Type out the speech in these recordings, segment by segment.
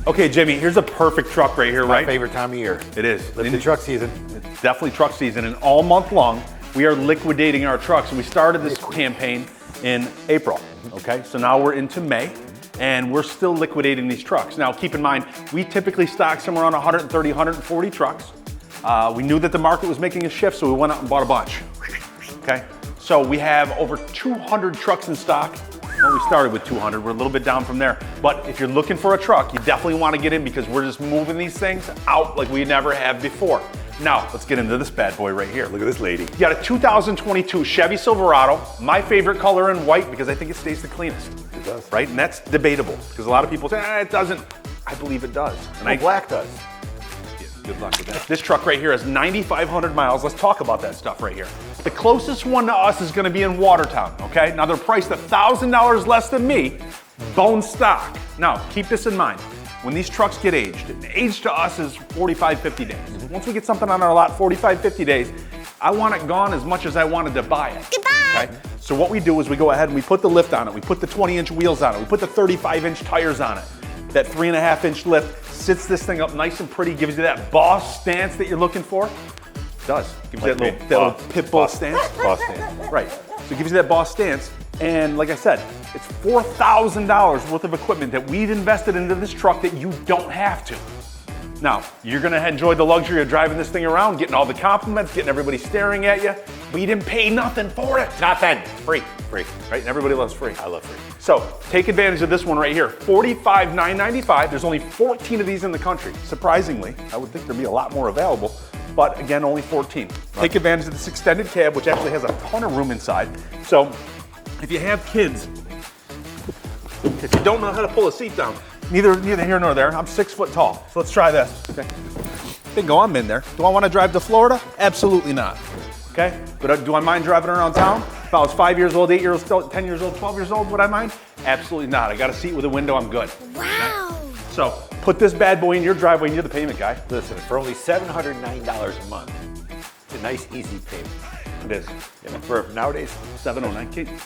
Okay, Jimmy, here's a perfect truck right here, right? My favorite time of year. It is. Lifted truck season. It's definitely truck season, and all month long, we are liquidating our trucks. We started this campaign in April, okay? So now we're into May, and we're still liquidating these trucks. Now, keep in mind, we typically stock somewhere around 130, 140 trucks. We knew that the market was making a shift, so we went out and bought a bunch, okay? So we have over 200 trucks in stock. Well, we started with 200, we're a little bit down from there. But if you're looking for a truck, you definitely want to get in because we're just moving these things out like we never have before. Now, let's get into this bad boy right here. Look at this lady. You got a 2022 Chevy Silverado, my favorite color in white because I think it stays the cleanest. It does. Right, and that's debatable because a lot of people say, it doesn't. I believe it does. And black does. Good luck with that. This truck right here has 9,500 miles. Let's talk about that stuff right here. The closest one to us is gonna be in Watertown, okay? Now they're priced $1,000 less than me, bone stock. Now, keep this in mind. When these trucks get aged, age to us is 45, 50 days. Once we get something on our lot, 45, 50 days, I want it gone as much as I wanted to buy it. Goodbye. Okay? So what we do is we go ahead and we put the lift on it, we put the 20-inch wheels on it, we put the 35-inch tires on it. That 3.5-inch lift sits this thing up nice and pretty, gives you that boss stance that you're looking for. It does. Gives you that little pit bull stance. Boss stance. Right. So it gives you that boss stance. And like I said, it's $4,000 worth of equipment that we've invested into this truck that you don't have to. Now, you're gonna enjoy the luxury of driving this thing around, getting all the compliments, getting everybody staring at you, but you didn't pay nothing for it. Nothing. Free. Free. Right? And everybody loves free. I love free. So take advantage of this one right here. $45,995. There's only 14 of these in the country. Surprisingly, I would think there'd be a lot more available, but again, only 14. Right. Take advantage of this extended cab, which actually has a ton of room inside. So if you have kids, if you don't know how to pull a seat down, neither here nor there. I'm 6 foot tall, so let's try this. Okay. Bingo, I'm in there. Do I want to drive to Florida? Absolutely not. Okay, but do I mind driving around town? If I was 5 years old, 8 years old, 10 years old, 12 years old, would I mind? Absolutely not. I got a seat with a window, I'm good. Wow. Okay? So put this bad boy in your driveway and you're the payment guy. Listen, for only $709 a month, it's a nice, easy payment. It is. You know, for nowadays, 709.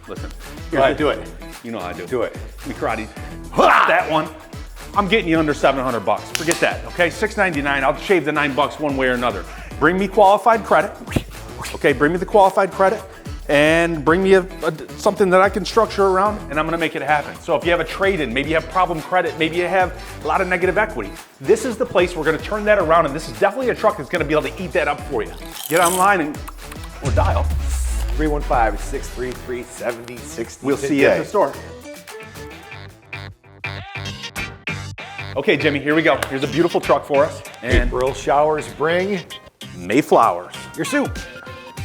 Listen, go ahead, do it. You know how I do. Do it. Me karate. That one. I'm getting you under $700. Forget that. Okay, $699. I'll shave the $9 one way or another. Bring me qualified credit. Okay, bring me the qualified credit and bring me something that I can structure around and I'm gonna make it happen. So if you have a trade-in, maybe you have problem credit, maybe you have a lot of negative equity, this is the place we're gonna turn that around and this is definitely a truck that's gonna be able to eat that up for you. Get online or dial 315-633-7060. We'll see you at the store. Okay, Jimmy, here we go. Here's a beautiful truck for us. And April showers bring May flowers. your soup.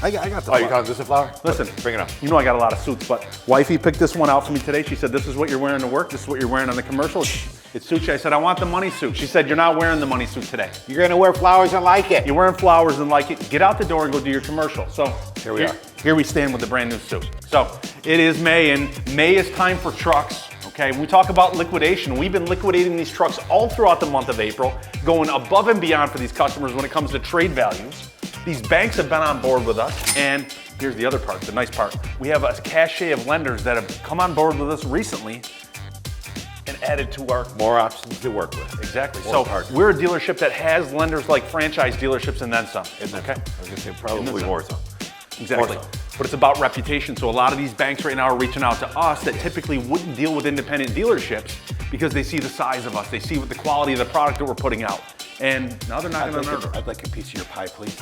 I got the Oh, you're calling this a flower? Listen, bring it up. You know I got a lot of suits, but wifey picked this one out for me today. She said, this is what you're wearing to work. This is what you're wearing on the commercial. It suits you. I said, I want the money suit. She said, you're not wearing the money suit today. You're gonna wear flowers and like it. You're wearing flowers and like it. Get out the door and go do your commercial. So here we are. Here we stand with the brand new suit. So it is May and May is time for trucks. Okay, when we talk about liquidation, we've been liquidating these trucks all throughout the month of April, going above and beyond for these customers when it comes to trade values. These banks have been on board with us, and here's the other part, the nice part. We have a cachet of lenders that have come on board with us recently and added to our... More options to work with. Exactly. So we're a dealership that has lenders like franchise dealerships and then some. Okay? I was gonna say probably more so. Exactly. But it's about reputation. So a lot of these banks right now are reaching out to us that typically wouldn't deal with independent dealerships because they see the size of us. They see what the quality of the product that we're putting out. And now they're knocking on our door. I'd like a piece of your pie, please.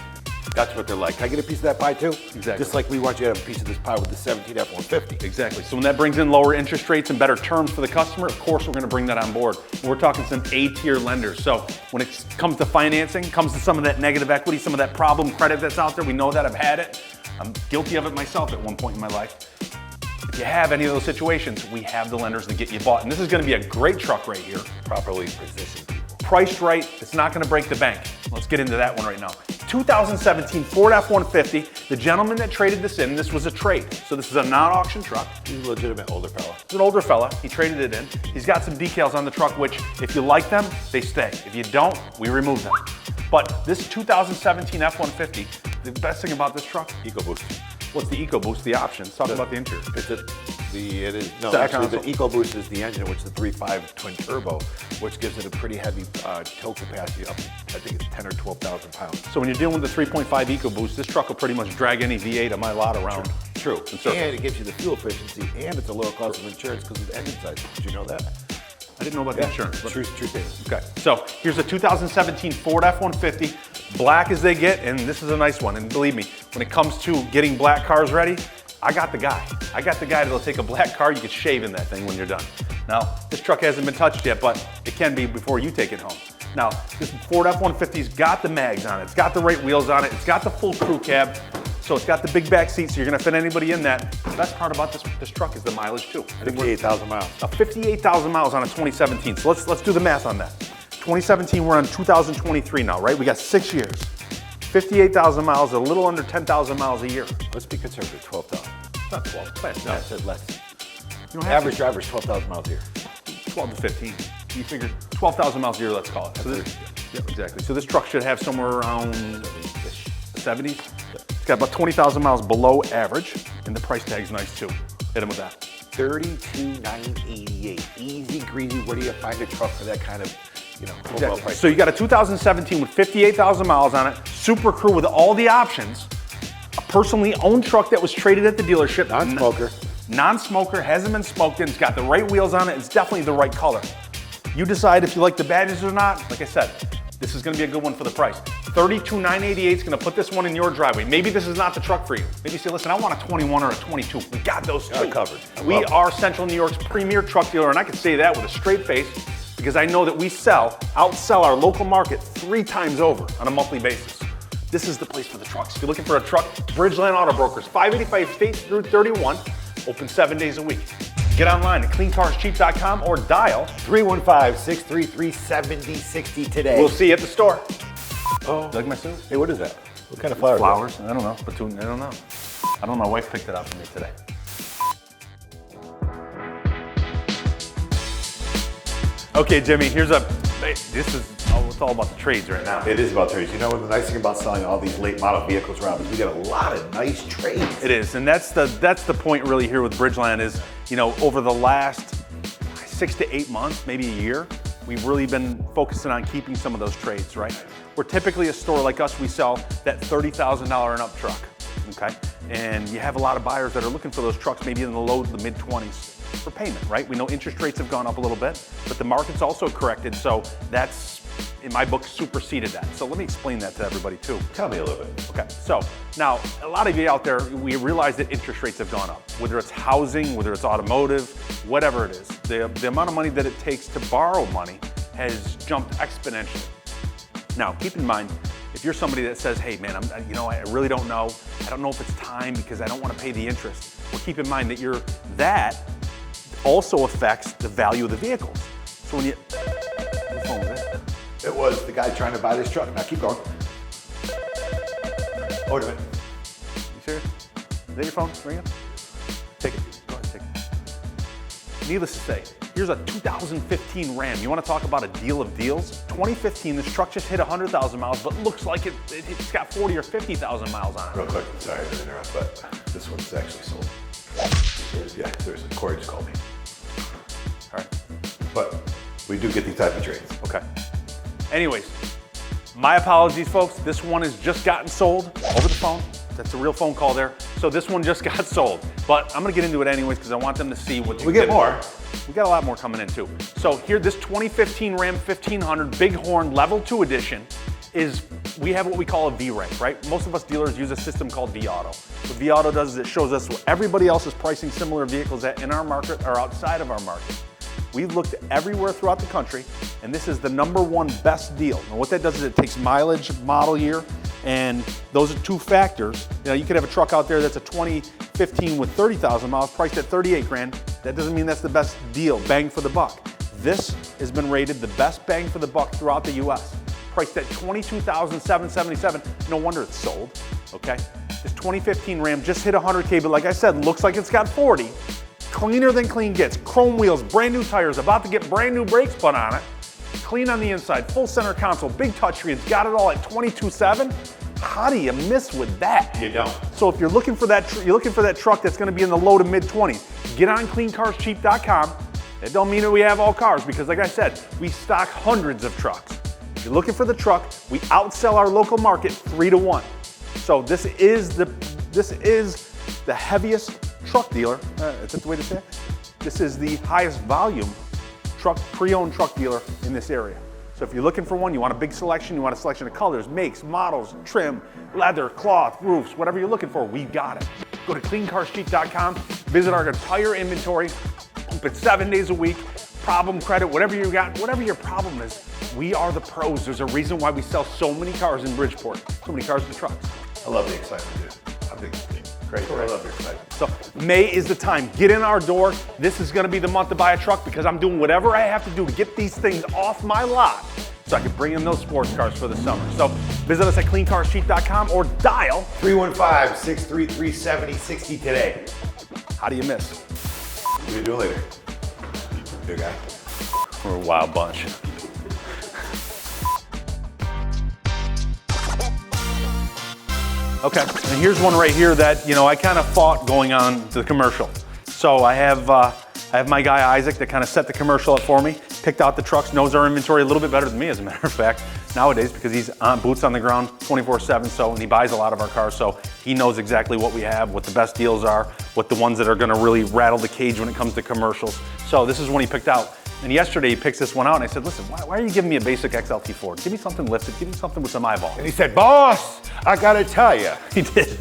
That's what they're like. Can I get a piece of that pie too? Exactly. Just like we want you to have a piece of this pie with the 17 F-150. Exactly. So when that brings in lower interest rates and better terms for the customer, of course we're going to bring that on board. We're talking some A-tier lenders. So when it comes to financing, comes to some of that negative equity, some of that problem credit that's out there, we know that. I've had it. I'm guilty of it myself at one point in my life. If you have any of those situations, we have the lenders to get you bought. And this is going to be a great truck right here. Properly positioned. Priced right, it's not going to break the bank. Let's get into that one right now. 2017 Ford F-150. The gentleman that traded this in, this was a trade. So this is a non-auction truck. He's a legitimate older fella. He's an older fella. He traded it in. He's got some decals on the truck, which if you like them, they stay. If you don't, we remove them. But this 2017 F-150, the best thing about this truck, EcoBoost. What's the EcoBoost, the options? Talk about the interior. No, Center actually console. the EcoBoost is the engine, which is the 3.5 twin turbo, which gives it a pretty heavy tow capacity up, I think it's 10 or 12,000 pounds. So when you're dealing with the 3.5 EcoBoost, this truck will pretty much drag any V8 on my lot around. True. in circles. And it gives you the fuel efficiency, and it's a lower cost of insurance because of the engine size. Did you know that? I didn't know about the insurance. True statement. Okay, so here's a 2017 Ford F-150, black as they get, and this is a nice one. And believe me, when it comes to getting black cars ready, I got the guy. I got the guy that'll take a black car, you can shave in that thing when you're done. Now, this truck hasn't been touched yet, but it can be before you take it home. Now, this Ford F-150's got the mags on it, it's got the right wheels on it, it's got the full crew cab, so it's got the big back seat, so you're gonna fit anybody in that. The best part about this truck is the mileage too. 58,000 miles. 58,000 miles on a 2017. So let's do the math on that. 2017, we're on 2023 now, right? We got 6 years. 58,000 miles, a little under 10,000 miles a year. Let's be conservative, 12,000. Not 12, it's less. No, it said less. You don't have Average driver is 12,000 miles a year. 12 to 15. You figure 12,000 miles a year, let's call it. So this, yeah, exactly. So this truck should have somewhere around 70s. It's got about 20,000 miles below average, and the price tag's nice too. Hit him with that. 32,988. Easy greasy. Where do you find a truck for that kind of, overall price? So you got a 2017 with 58,000 miles on it, Super Crew with all the options, a personally owned truck that was traded at the dealership. Non-smoker. Non-smoker, hasn't been smoked in, it's got the right wheels on it, it's definitely the right color. You decide if you like the badges or not. Like I said, this is gonna be a good one for the price. 32,988 is gonna put this one in your driveway. Maybe this is not the truck for you. Maybe you say, listen, I want a 21 or a 22. We got those two. Covered. We are Central New York's premier truck dealer, and I can say that with a straight face because I know that we outsell our local market 3 times over on a monthly basis. This is the place for the trucks. If you're looking for a truck, Bridgeland Auto Brokers, 585 State through 31, open 7 days a week. Get online at cleancarscheap.com or dial 315-633-7060 today. We'll see you at the store. Oh. You like my suit? Hey, what is that? What kind of flower? Flowers? I don't know. Platoon? I don't know. I don't know. My wife picked it out for me today. Okay, Jimmy, it's all about the trades right now. It is about trades. You know what the nice thing about selling all these late model vehicles around is we get a lot of nice trades. It is, and that's the point really here with Bridgeland is, over the last 6 to 8 months, maybe a year, we've really been focusing on keeping some of those trades, right? We're typically a store like us, we sell that $30,000 and up truck, okay? And you have a lot of buyers that are looking for those trucks maybe in the low to the mid 20s for payment, right? We know interest rates have gone up a little bit, but the market's also corrected, so that's, in my book, superseded that. So let me explain that to everybody too. Tell me a little bit. Okay, so now a lot of you out there, we realize that interest rates have gone up, whether it's housing, whether it's automotive, whatever it is. The amount of money that it takes to borrow money has jumped exponentially. Now, keep in mind, if you're somebody that says, hey man, I really don't know. I don't know if it's time because I don't want to pay the interest. Well, keep in mind that that also affects the value of the vehicles. So when you, what phone was that? It was the guy trying to buy this truck. Now keep going. Oh, wait a minute. You serious? Is that your phone ringing? Take it. Go ahead, take it. Needless to say, here's a 2015 Ram. You want to talk about a deal of deals? 2015, this truck just hit 100,000 miles, but looks like it's got 40 or 50,000 miles on it. Real quick, sorry to interrupt, but this one's actually sold. There's a Corey just called me. All right. But we do get these type of trades. Okay. Anyways, my apologies, folks. This one has just gotten sold over the phone. That's a real phone call there. So this one just got sold, but I'm gonna get into it anyways because I want them to see what We get more. We got a lot more coming in too. So here, this 2015 Ram 1500 Bighorn Level 2 Edition we have what we call a V-Rank, right? Most of us dealers use a system called V-Auto. What V-Auto does is it shows us what everybody else is pricing similar vehicles at in our market or outside of our market. We've looked everywhere throughout the country, and this is the #1 best deal. Now what that does is it takes mileage, model year, and those are 2 factors. You could have a truck out there that's a 2015 with 30,000 miles priced at 38 grand. That doesn't mean that's the best deal, bang for the buck. This has been rated the best bang for the buck throughout the US. Priced at $22,777. No wonder it's sold, okay? This 2015 Ram just hit 100K, but like I said, looks like it's got 40. Cleaner than clean gets. Chrome wheels, brand new tires, about to get brand new brakes put on it. Clean on the inside, full center console, big touchscreen. It's got it all at $22,700. How do you miss with that? You don't. So if you're looking for that, truck that's going to be in the low to mid 20s, get on cleancarscheap.com. It don't mean that we have all cars because, like I said, we stock hundreds of trucks. If you're looking for the truck, we outsell our local market 3-1. So this is the heaviest truck dealer. Is that the way to say it? This is the highest volume pre-owned truck dealer in this area. So if you're looking for one, you want a big selection, you want a selection of colors, makes, models, trim, leather, cloth, roofs, whatever you're looking for, we've got it. Go to cleancarscheap.com, visit our entire inventory, open 7 days a week, problem credit, whatever you got, whatever your problem is, we are the pros. There's a reason why we sell so many cars in Bridgeport, so many cars and trucks. I love the excitement, dude. I think it's great. I love the excitement. So May is the time. Get in our door. This is gonna be the month to buy a truck because I'm doing whatever I have to do to get these things off my lot so I can bring in those sports cars for the summer. So visit us at cleancarscheap.com or dial 315-633-7060 today. How do you miss? What are you doing later? Big guy. We're a wild bunch. Okay, and here's one right here that, I kind of fought going on to the commercial. So I have my guy Isaac that kind of set the commercial up for me, picked out the trucks, knows our inventory a little bit better than me, as a matter of fact, nowadays, because he's on boots on the ground 24/7, and he buys a lot of our cars, so he knows exactly what we have, what the best deals are, what the ones that are gonna really rattle the cage when it comes to commercials. So this is one he picked out. And yesterday he picks this one out and I said, listen, why are you giving me a basic XLT Ford? Give me something lifted, give me something with some eyeballs. And he said, boss, I gotta tell you. He did.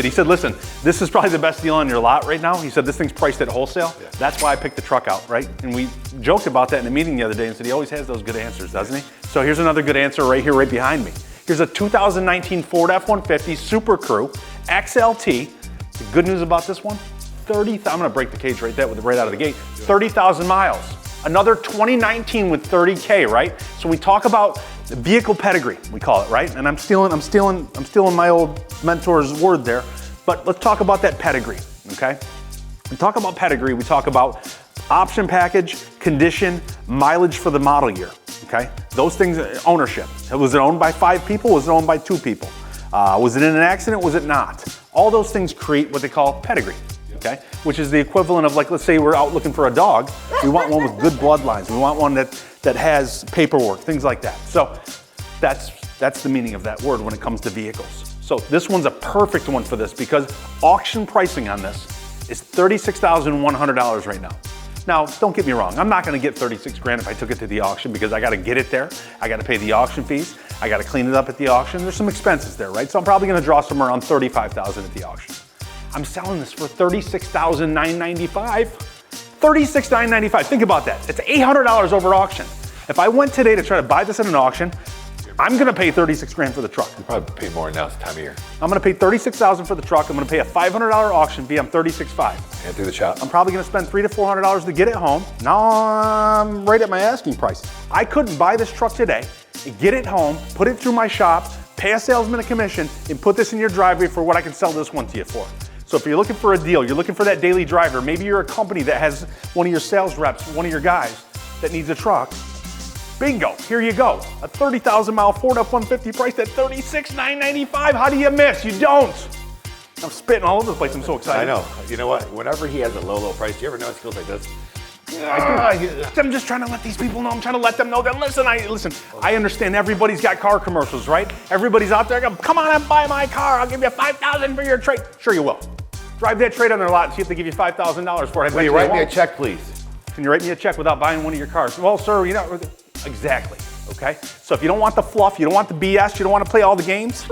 He said, listen, this is probably the best deal on your lot right now. He said, this thing's priced at wholesale. Yeah. That's why I picked the truck out, right? And we joked about that in a meeting the other day and said, he always has those good answers, doesn't he? So here's another good answer right here, right behind me. Here's a 2019 Ford F-150 Super Crew XLT. The good news about this one, I'm gonna break the cage right out of the gate, 30,000 miles. Another 2019 with 30K, right? So we talk about the vehicle pedigree, we call it, right? And I'm stealing my old mentor's word there, but let's talk about that pedigree, okay? We talk about pedigree, we talk about option package, condition, mileage for the model year, okay? Those things, ownership. Was it owned by 5 people? Was it owned by 2 people? Was it in an accident? Was it not? All those things create what they call pedigree. Okay, which is the equivalent of, like, let's say we're out looking for a dog. We want one with good bloodlines. We want one that has paperwork, things like that. So that's the meaning of that word when it comes to vehicles. So this one's a perfect one for this because auction pricing on this is $36,100 right now. Now, don't get me wrong. I'm not going to get 36 grand if I took it to the auction because I got to get it there. I got to pay the auction fees. I got to clean it up at the auction. There's some expenses there, right? So I'm probably going to draw somewhere around $35,000 at the auction. I'm selling this for $36,995. $36,995. Think about that. It's $800 over auction. If I went today to try to buy this at an auction, I'm gonna pay 36 grand for the truck. You probably pay more now this time of year. I'm gonna pay $36,000 for the truck. I'm gonna pay a $500 auction fee. I'm $36,500. And through the shop. I'm probably gonna spend $300 to $400 to get it home. Now I'm right at my asking price. I couldn't buy this truck today, get it home, put it through my shop, pay a salesman a commission, and put this in your driveway for what I can sell this one to you for. So if you're looking for a deal, you're looking for that daily driver, maybe you're a company that has one of your sales reps, one of your guys that needs a truck, bingo, here you go. A 30,000 mile Ford F-150 priced at $36,995. How do you miss? You don't. I'm spitting all over the place, I'm so excited. I know. You know what? Whenever he has a low price, do you ever notice he goes like this? I'm just trying to let these people know. I'm trying to let them know that, listen, I understand everybody's got car commercials, right? Everybody's out there going, come on and buy my car. I'll give you $5,000 for your trade. Sure you will. Drive that trade on their lot and see if they give you $5,000 for it. Will you write me a check, please? Can you write me a check without buying one of your cars? Well, sir, exactly, okay? So if you don't want the fluff, you don't want the BS, you don't want to play all the games,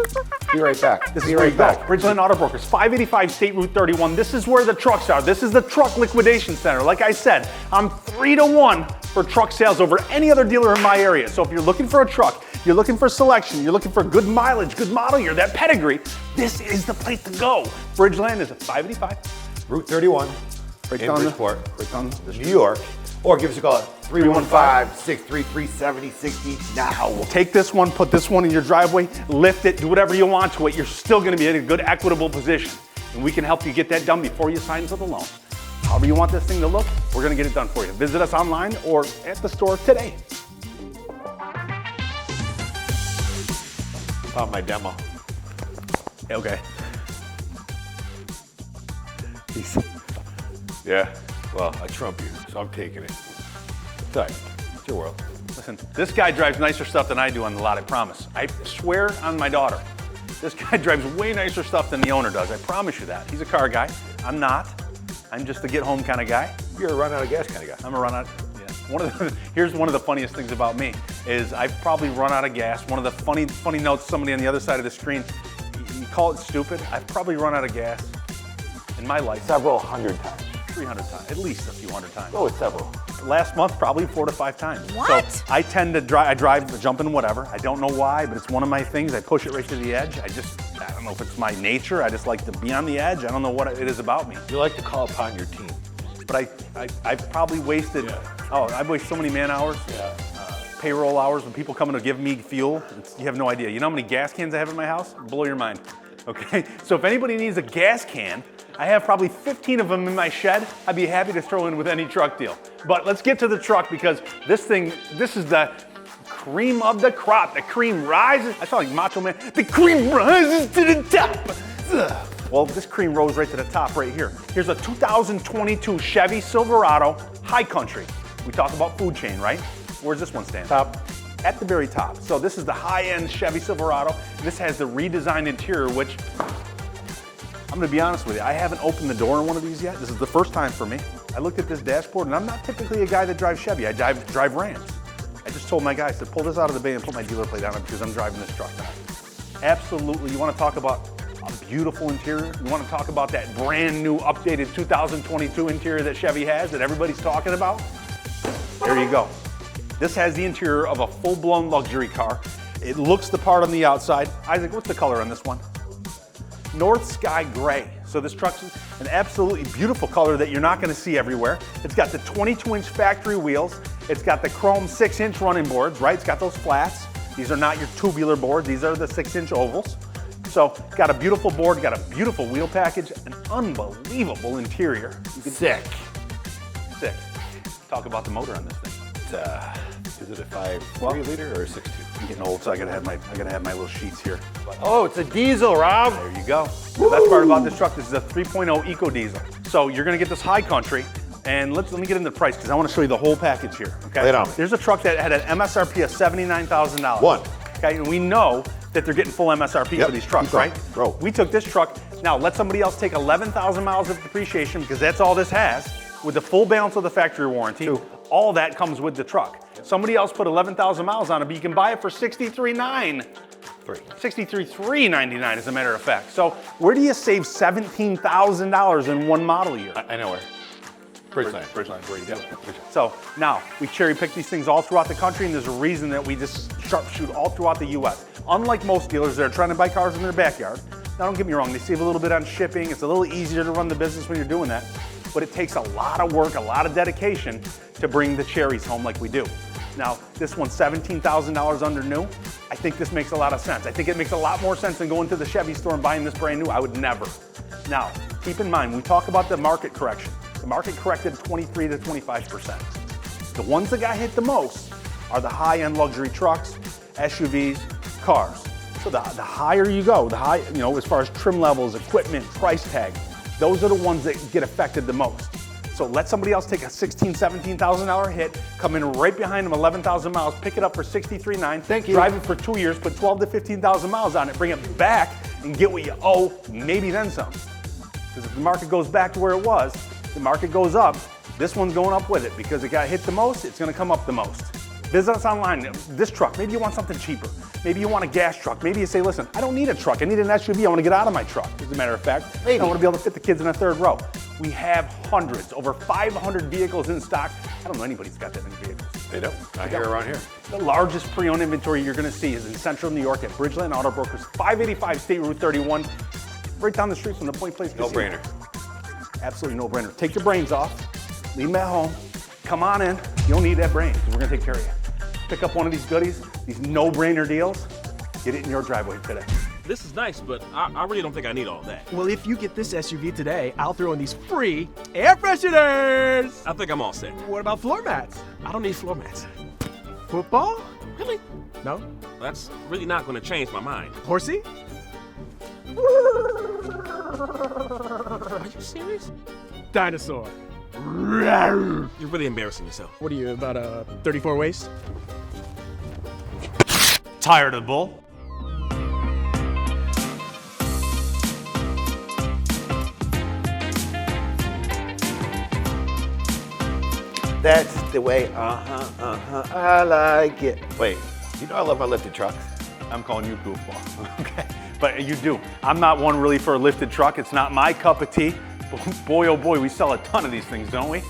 be right back. This is where you go. Bridgeland Auto Brokers, 585 State Route 31. This is where the trucks are. This is the truck liquidation center. Like I said, I'm 3-1 for truck sales over any other dealer in my area. So if you're looking for a truck, you're looking for selection, you're looking for good mileage, good model year, that pedigree, this is the place to go. Bridgeland is at 585 Route 31 right in down Bridgeport, right down New York. Or give us a call at 315-633-7060 now. Take this one, put this one in your driveway, lift it, do whatever you want to it. You're still gonna be in a good equitable position. And we can help you get that done before you sign for the loan. However you want this thing to look, we're gonna get it done for you. Visit us online or at the store today. Found my demo. Okay. Yeah. Well, I trump you, so I'm taking it. It's all right. It's your world. Listen, this guy drives nicer stuff than I do on the lot, I promise. I swear on my daughter. This guy drives way nicer stuff than the owner does. I promise you that. He's a car guy. I'm not. I'm just a get home kind of guy. You're a run out of gas kind of guy. I'm a run out. Yeah. Here's one of the funniest things about me is I've probably run out of gas. One of the funny notes, somebody on the other side of the screen, you call it stupid. I've probably run out of gas in my life Several hundred times. 300 times, at least a few hundred times. Oh, it's several. Last month, probably 4 to 5 times. What? So I tend to drive, jump in whatever. I don't know why, but it's one of my things. I push it right to the edge. I don't know if it's my nature. I just like to be on the edge. I don't know what it is about me. You like to call upon your team. But I've probably wasted, I've wasted so many man hours, payroll hours, when people come in to give me fuel. You have no idea. You know how many gas cans I have in my house? Blow your mind. Okay? So if anybody needs a gas can, I have probably 15 of them in my shed. I'd be happy to throw in with any truck deal. But let's get to the truck because this is the cream of the crop. The cream rises. I sound like Macho Man. The cream rises to the top. Ugh. Well, this cream rose right to the top right here. Here's a 2022 Chevy Silverado High Country. We talk about food chain, right? Where's this one stand? Top. At the very top. So this is the high-end Chevy Silverado. This has the redesigned interior, which I'm gonna be honest with you, I haven't opened the door in one of these yet. This is the first time for me. I looked at this dashboard, and I'm not typically a guy that drives Chevy. I drive Rams. I just told my guys to pull this out of the bay and put my dealer plate on it because I'm driving this truck now. Absolutely, you wanna talk about a beautiful interior? You wanna talk about that brand new updated 2022 interior that Chevy has that everybody's talking about? There you go. This has the interior of a full-blown luxury car. It looks the part on the outside. Isaac, what's the color on this one? North Sky Gray. So this truck's an absolutely beautiful color that you're not gonna see everywhere. It's got the 22-inch factory wheels. It's got the chrome 6-inch running boards, right? It's got those flats. These are not your tubular boards. These are the 6-inch ovals. So got a beautiful board, got a beautiful wheel package, an unbelievable interior. Sick. Sick. Talk about the motor on this thing. Is it a 5.3 liter or a 6.2? I'm getting old, so I gotta have my little sheets here. Oh, it's a diesel, Rob. There you go. The best part about this truck, this is a 3.0 Eco Diesel. So you're gonna get this High Country, and let me get into the price because I want to show you the whole package here. Okay. Lay it on me. There's a truck that had an MSRP of $79,000. One. Okay, and we know that they're getting full MSRP for these trucks, right? Bro. We took this truck. Now let somebody else take 11,000 miles of depreciation because that's all this has, with the full balance of the factory warranty. All that comes with the truck. Somebody else put 11,000 miles on it, but you can buy it for $63,399 as a matter of fact. So where do you save $17,000 in one model year? I know where. Bridgeland. So now we cherry pick these things all throughout the country, and there's a reason that we just sharpshoot all throughout the U.S. Unlike most dealers that are trying to buy cars in their backyard. Now don't get me wrong, they save a little bit on shipping. It's a little easier to run the business when you're doing that, but it takes a lot of work, a lot of dedication to bring the cherries home like we do. Now, this one's $17,000 under new. I think this makes a lot of sense. I think it makes a lot more sense than going to the Chevy store and buying this brand new. I would never. Now, keep in mind, we talk about the market correction. The market corrected 23 to 25%. The ones that got hit the most are the high-end luxury trucks, SUVs, cars. So the higher you go, the high, as far as trim levels, equipment, price tag, those are the ones that get affected the most. So let somebody else take a $16,000, $17,000 hit, come in right behind them, 11,000 miles, pick it up for $63,900. Thank you. Drive it for 2 years, put 12 to 15,000 miles on it, bring it back and get what you owe, maybe then some. Because if the market goes back to where it was, the market goes up, this one's going up with it because it got hit the most, it's gonna come up the most. Visit us online, this truck, maybe you want something cheaper. Maybe you want a gas truck. Maybe you say, listen, I don't need a truck, I need an SUV, I wanna get out of my truck, as a matter of fact. Maybe. I wanna be able to fit the kids in a third row. We have hundreds, over 500 vehicles in stock. I don't know anybody's got that many vehicles. They don't. Not here around here. The largest pre-owned inventory you're gonna see is in Central New York at Bridgeland Auto Brokers, 585 State Route 31, right down the street from the Point Place Casino. No brainer. Absolutely no brainer. Take your brains off, leave them at home, come on in. You don't need that brain because we're gonna take care of you. Pick up one of these goodies, these no-brainer deals, get it in your driveway today. This is nice, but I really don't think I need all that. Well, if you get this SUV today, I'll throw in these free air fresheners. I think I'm all set. What about floor mats? I don't need floor mats. Football? Really? No. That's really not going to change my mind. Horsey? Are you serious? Dinosaur. You're really embarrassing yourself. What are you, about a 34 waist? Tired of the bull? That's the way, I like it. Wait, you know I love my lifted trucks. I'm calling you goofball, okay? But you do. I'm not one really for a lifted truck. It's not my cup of tea. But boy, oh boy, we sell a ton of these things, don't we?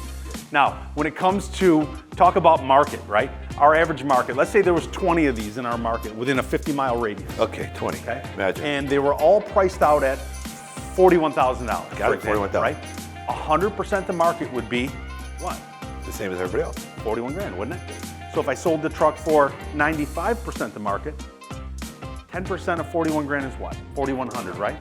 Now, when it comes to talk about market, right? Our average market, let's say there was 20 of these in our market within a 50-mile radius. Okay, 20, Okay? imagine. And they were all priced out at $41,000. Got it, $41,000. Right? 100% the market would be what? The same as everybody else. 41 grand, wouldn't it? So if I sold the truck for 95% the market, 10% of 41 grand is what? 4,100, right?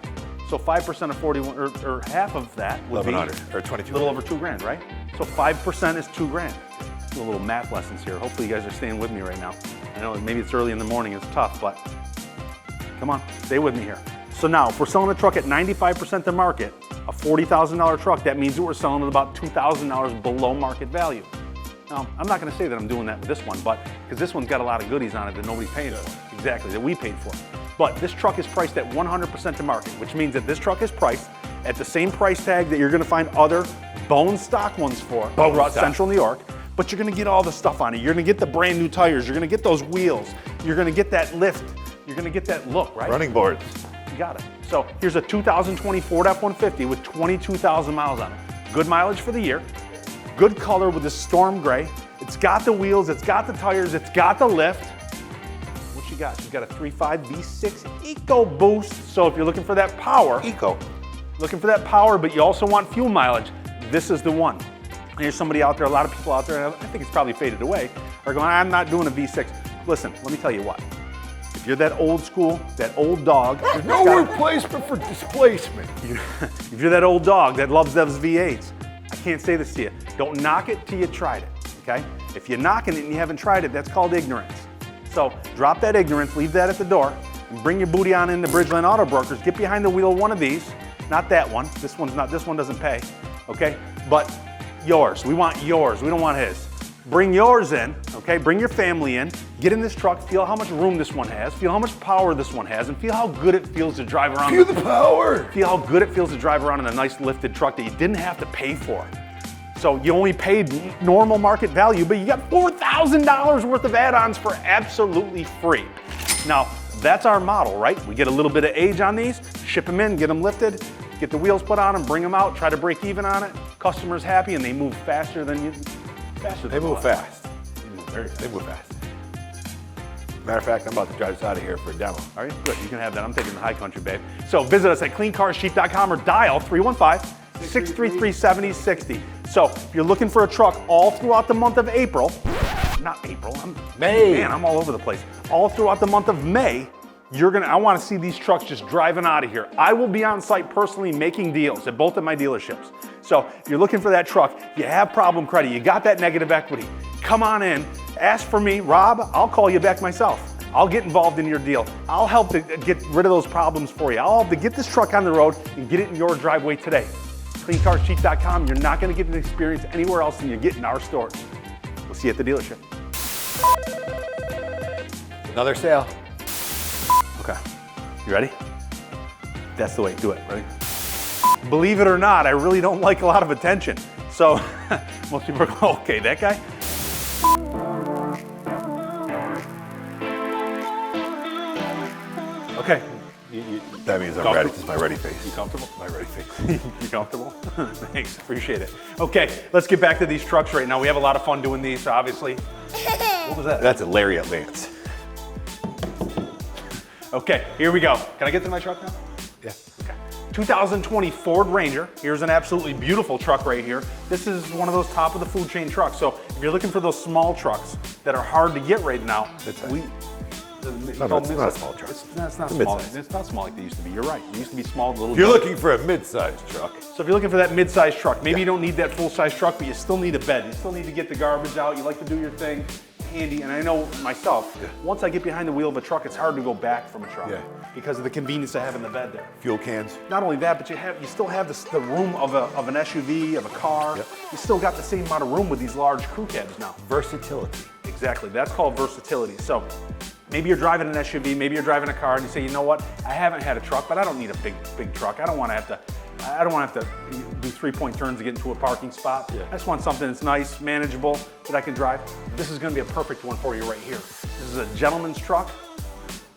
So 5% of 41, or half of that would be 1,100 or 22. a little over 2 grand, right? So 5% is 2 grand. Do a little math lessons here. Hopefully you guys are staying with me right now. I know maybe it's early in the morning, it's tough, but come on, stay with me here. So now, if we're selling a truck at 95% the market, a $40,000 truck, that means that we're selling it about $2,000 below market value. Now, I'm not gonna say that I'm doing that with this one, but because this one's got a lot of goodies on it that nobody's paying for. Exactly, that we paid for. But this truck is priced at 100% to market, which means that this truck is priced at the same price tag that you're gonna find other bone stock ones for throughout Central New York, but you're gonna get all the stuff on it. You're gonna get the brand new tires, you're gonna get those wheels, you're gonna get that lift, you're gonna get that look, right? Running boards. You got it. So here's a 2020 Ford F-150 with 22,000 miles on it. Good mileage for the year, good color with this storm gray. It's got the wheels, it's got the tires, it's got the lift. What you got? You've got a 3.5 V6 Eco Boost. So if you're looking for that power, looking for that power, but you also want fuel mileage, this is the one. And there's somebody out there, a lot of people out there, and I think it's probably faded away, are going, I'm not doing a V6. Listen, let me tell you what. If you're that old school, that old dog. There's no replacement for displacement. If you're that old dog that loves those V8s, I can't say this to you. Don't knock it till you tried it, okay? If you're knocking it and you haven't tried it, that's called ignorance. So drop that ignorance, leave that at the door, and bring your booty on into Bridgeland Auto Brokers. Get behind the wheel of one of these, not that one. This one doesn't pay, okay? But yours, we want yours, we don't want his. Bring yours in, okay? Bring your family in, get in this truck, feel how much room this one has, feel how much power this one has, and feel how good it feels to drive around. Feel the power. Feel how good it feels to drive around in a nice lifted truck that you didn't have to pay for. So you only paid normal market value, but you got $4,000 worth of add-ons for absolutely free. Now, that's our model, right? We get a little bit of age on these, ship them in, get them lifted, get the wheels put on them, bring them out, try to break even on it. Customer's happy and they move faster than you. They move fast. They move fast. Matter of fact, I'm about to drive us out of here for a demo. All right, good, you can have that. I'm taking the high country, babe. So visit us at cleancarssheep.com or dial 315-633-7060. So if you're looking for a truck all throughout the month of April, not April, May. Man, I'm all over the place. All throughout the month of May, I want to see these trucks just driving out of here. I will be on site personally making deals at both of my dealerships. So if you're looking for that truck, you have problem credit, you got that negative equity, come on in, ask for me, Rob, I'll call you back myself. I'll get involved in your deal. I'll help to get rid of those problems for you. I'll help to get this truck on the road and get it in your driveway today. CleanCarsCheap.com, you're not gonna get an experience anywhere else than you get in our stores. We'll see you at the dealership. Another sale. Okay, you ready? That's the way, do it, ready? Believe it or not, I really don't like a lot of attention. So most people are going, okay, that guy? Okay. That means I'm ready. This is my ready face. You comfortable? My ready face. You comfortable? Thanks, appreciate it. Okay, let's get back to these trucks right now. We have a lot of fun doing these, obviously. What was that? That's a Lariat Lance. Okay, here we go. Can I get to my truck now? Yeah. Okay. 2020 Ford Ranger. Here's an absolutely beautiful truck right here. This is one of those top of the food chain trucks. So if you're looking for those small trucks that are hard to get right now, It's not a small truck. It's not small. mid-size. It's not small like they used to be. You're right. They used to be small, little. If you're looking for a mid-sized truck, So if you're looking for that mid-size truck, maybe you don't need that full-size truck, but you still need a bed. You still need to get the garbage out. You like to do your thing. handy, and I know myself, once I get behind the wheel of a truck, it's hard to go back from a truck because of the convenience of having the bed there. Fuel cans. Not only that, but you still have the room of an SUV, of a car. Yep. You still got the same amount of room with these large crew cabs now. Versatility. Exactly, that's called versatility. So maybe you're driving an SUV, maybe you're driving a car, and you say, you know what, I haven't had a truck, but I don't need a big truck. I don't want to have to do 3-point turns to get into a parking spot. Yeah. I just want something that's nice, manageable, that I can drive. This is going to be a perfect one for you right here. This is a gentleman's truck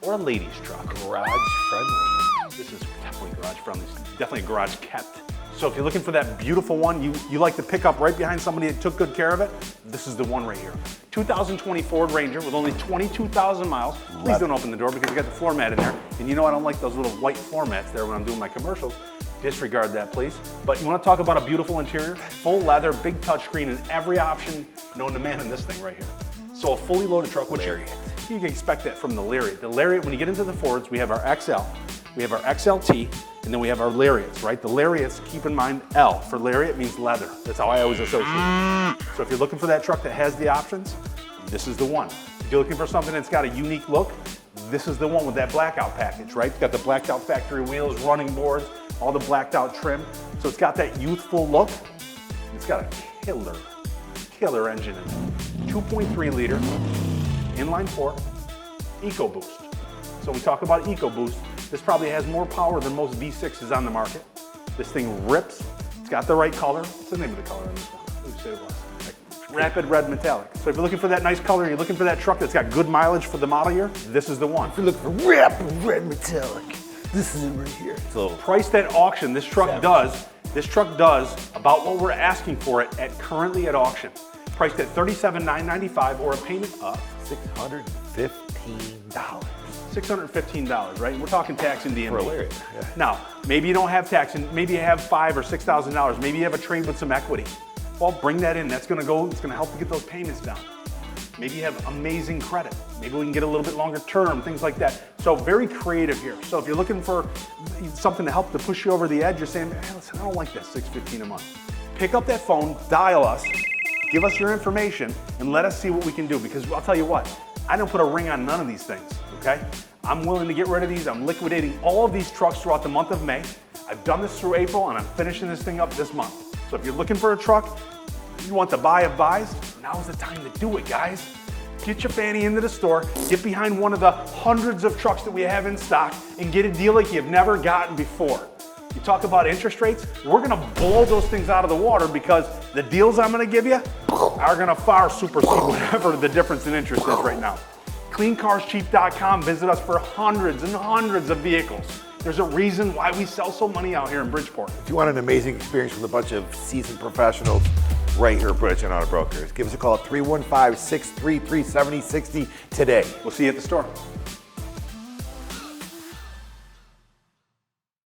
or a lady's truck. Garage friendly. This is definitely garage friendly. It's definitely garage kept. So if you're looking for that beautiful one, you like to pick up right behind somebody that took good care of it, this is the one right here. 2020 Ford Ranger with only 22,000 miles. Please don't open the door because you got the floor mat in there. And you know I don't like those little white floor mats there when I'm doing my commercials. Disregard that, please. But you want to talk about a beautiful interior? Full leather, big touchscreen, and every option known to man in this thing right here. So a fully loaded truck, which you can expect that from the Lariat. The Lariat, when you get into the Fords, we have our XL, we have our XLT, and then we have our Lariats, right? The Lariats, keep in mind, L for Lariat means leather. That's how I always associate it. So if you're looking for that truck that has the options, this is the one. If you're looking for something that's got a unique look, this is the one with that blackout package, right? It's got the blacked out factory wheels, running boards, all the blacked out trim. So it's got that youthful look. It's got a killer engine in it. 2.3 liter, inline 4, EcoBoost. So we talk about EcoBoost. This probably has more power than most V6s on the market. This thing rips. It's got the right color. What's the name of the color on this one? What did you say it was? Rapid red metallic. So if you're looking for that nice color and you're looking for that truck that's got good mileage for the model year, this is the one. If you're looking for rapid red metallic, this is it right here. So priced at auction, this truck does about what we're asking for it at currently at auction. Priced at $37,995 or a payment of $615. $615, right? We're talking tax and DMV. For a Lariat, yeah. Now, maybe you don't have tax, and maybe you have $5,000 or $6,000. Maybe you have a trade with some equity. Well, bring that in. That's going to go. It's going to help to get those payments down. Maybe you have amazing credit. Maybe we can get a little bit longer term, things like that. So very creative here. So if you're looking for something to help to push you over the edge, you're saying, hey, listen, I don't like that $615 a month. Pick up that phone, dial us, give us your information, and let us see what we can do. Because I'll tell you what, I don't put a ring on none of these things, okay? I'm willing to get rid of these. I'm liquidating all of these trucks throughout the month of May. I've done this through April, and I'm finishing this thing up this month. So if you're looking for a truck, you want the buy of buys, now's the time to do it, guys. Get your fanny into the store, get behind one of the hundreds of trucks that we have in stock, and get a deal like you've never gotten before. You talk about interest rates, we're gonna blow those things out of the water because the deals I'm gonna give you are gonna far supersede whatever the difference in interest is right now. CleanCarsCheap.com, visit us for hundreds and hundreds of vehicles. There's a reason why we sell so many out here in Bridgeport. If you want an amazing experience with a bunch of seasoned professionals right here at Bridgeland Auto Brokers, give us a call at 315-633-7060 today. We'll see you at the store.